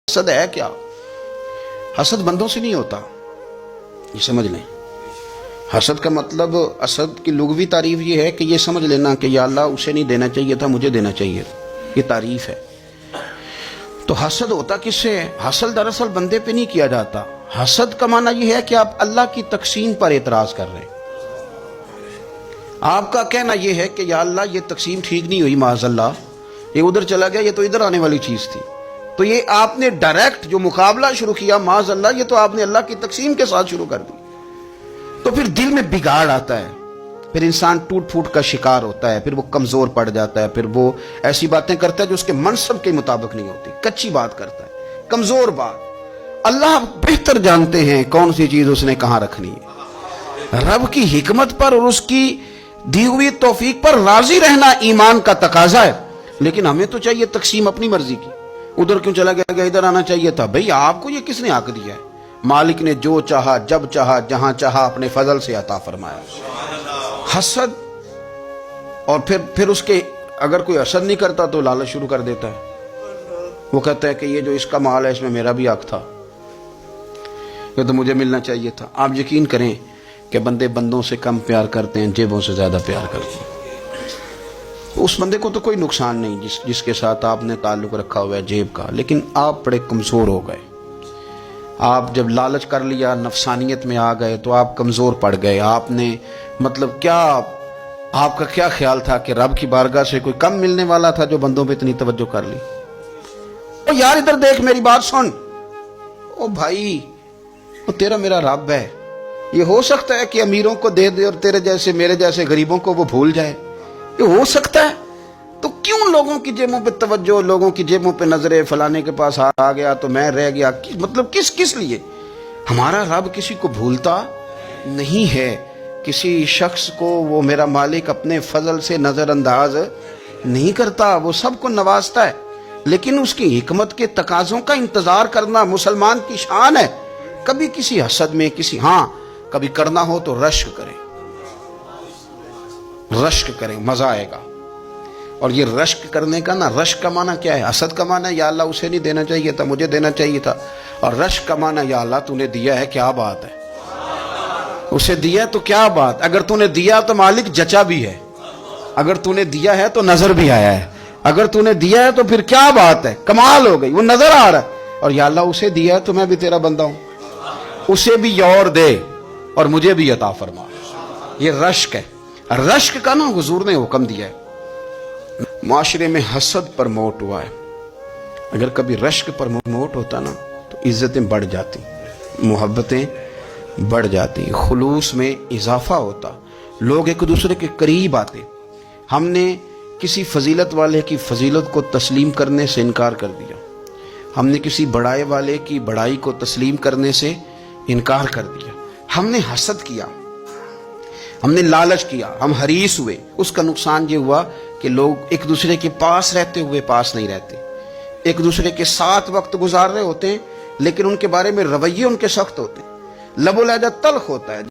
حسد ہے کیا؟ حسد بندوں سے نہیں ہوتا، یہ سمجھ لیں۔ حسد کا مطلب، حسد کی لغوی تعریف یہ ہے کہ یہ سمجھ لینا کہ یا اللہ اسے نہیں دینا چاہیے تھا، مجھے دینا چاہیے تھا، یہ تعریف ہے۔ تو حسد ہوتا کس سے ہے؟ حسد دراصل بندے پہ نہیں کیا جاتا۔ حسد کا معنی یہ ہے کہ آپ اللہ کی تقسیم پر اعتراض کر رہے ہیں۔ آپ کا کہنا یہ ہے کہ یا اللہ یہ تقسیم ٹھیک نہیں ہوئی، معاذ اللہ یہ ادھر چلا گیا، یہ تو ادھر آنے والی چیز تھی۔ تو یہ آپ نے ڈائریکٹ جو مقابلہ شروع کیا، معاذ اللہ یہ تو آپ نے اللہ کی تقسیم کے ساتھ شروع کر دی۔ تو پھر دل میں بگاڑ آتا ہے، پھر انسان ٹوٹ پھوٹ کا شکار ہوتا ہے، پھر وہ کمزور پڑ جاتا ہے، پھر وہ ایسی باتیں کرتا ہے جو اس کے منصب کے مطابق نہیں ہوتی، کچی بات کرتا ہے، کمزور بات۔ اللہ بہتر جانتے ہیں کون سی چیز اس نے کہاں رکھنی ہے۔ رب کی حکمت پر اور اس کی دی ہوئی توفیق پر راضی رہنا ایمان کا تقاضا ہے، لیکن ہمیں تو چاہیے تقسیم اپنی مرضی کی۔ ادھر کیوں چلا گیا، ادھر آنا چاہیے تھا۔ بھئی آپ کو یہ کس نے حق دیا ہے؟ مالک نے جو چاہا، جب چاہا، جہاں چاہا اپنے فضل سے عطا فرمایا۔ حسد، اور پھر اس کے اگر کوئی حسد نہیں کرتا تو لالچ شروع کر دیتا ہے۔ وہ کہتا ہے کہ یہ جو اس کا مال ہے اس میں میرا بھی حق تھا، یہ تو مجھے ملنا چاہیے تھا۔ آپ یقین کریں کہ بندے بندوں سے کم پیار کرتے ہیں، جیبوں سے زیادہ پیار کرتے ہیں۔ اس بندے کو تو کوئی نقصان نہیں جس کے ساتھ آپ نے تعلق رکھا ہوا ہے جیب کا، لیکن آپ بڑے کمزور ہو گئے۔ آپ جب لالچ کر لیا، نفسانیت میں آ گئے تو آپ کمزور پڑ گئے۔ آپ نے مطلب کیا، آپ کا کیا خیال تھا کہ رب کی بارگاہ سے کوئی کم ملنے والا تھا جو بندوں پہ اتنی توجہ کر لی؟ او یار ادھر دیکھ، میری بات سن۔ او بھائی، وہ تیرا میرا رب ہے۔ یہ ہو سکتا ہے کہ امیروں کو دے دے اور تیرے جیسے میرے جیسے غریبوں کو وہ بھول جائے؟ یہ ہو سکتا ہے؟ تو کیوں لوگوں کی جیبوں پہ توجہ، لوگوں کی جیبوں پہ نظریں، فلانے کے پاس آ گیا تو میں رہ گیا؟ مطلب کس لیے؟ ہمارا رب کسی کو بھولتا نہیں ہے، کسی شخص کو وہ میرا مالک اپنے فضل سے نظر انداز نہیں کرتا، وہ سب کو نوازتا ہے، لیکن اس کی حکمت کے تقاضوں کا انتظار کرنا مسلمان کی شان ہے۔ کبھی کسی حسد میں کبھی کرنا ہو تو رشک کریں، مزہ آئے گا۔ اور یہ رشک کرنے کا نا، رشک کا معنی کیا ہے؟ حسد کا معنی یا اللہ اسے نہیں دینا چاہیے تھا، مجھے دینا چاہیے تھا، اور رشک کا معنی یا اللہ تو نے دیا ہے، کیا بات ہے، اسے دیا تو کیا بات۔ اگر تو نے دیا تو مالک جچا بھی ہے، اگر تو نے دیا ہے تو نظر بھی آیا ہے، اگر تو نے دیا ہے تو پھر کیا بات ہے، کمال ہو گئی، وہ نظر آ رہا ہے۔ اور یا اللہ اسے دیا ہے تو میں بھی تیرا بندہ ہوں، اسے بھی اور دے اور مجھے بھی عطا فرما۔ یہ رشک ہے۔ رشک کا نا حضور نے حکم دیا ہے۔ معاشرے میں حسد پر موٹ ہوا ہے، اگر کبھی رشک پر موٹ ہوتا نا تو عزتیں بڑھ جاتی، محبتیں بڑھ جاتی، خلوص میں اضافہ ہوتا، لوگ ایک دوسرے کے قریب آتے۔ ہم نے کسی فضیلت والے کی فضیلت کو تسلیم کرنے سے انکار کر دیا، ہم نے کسی بڑائی والے کی بڑائی کو تسلیم کرنے سے انکار کر دیا۔ ہم نے حسد کیا، ہم نے لالچ کیا، ہم حریص ہوئے۔ اس کا نقصان یہ ہوا کہ لوگ ایک دوسرے کے پاس رہتے ہوئے پاس نہیں رہتے، ایک دوسرے کے ساتھ وقت گزار رہے ہوتے ہیں، لیکن ان کے بارے میں رویے ان کے سخت ہوتے ہیں، لب و لہجہ تلخ ہوتا ہے۔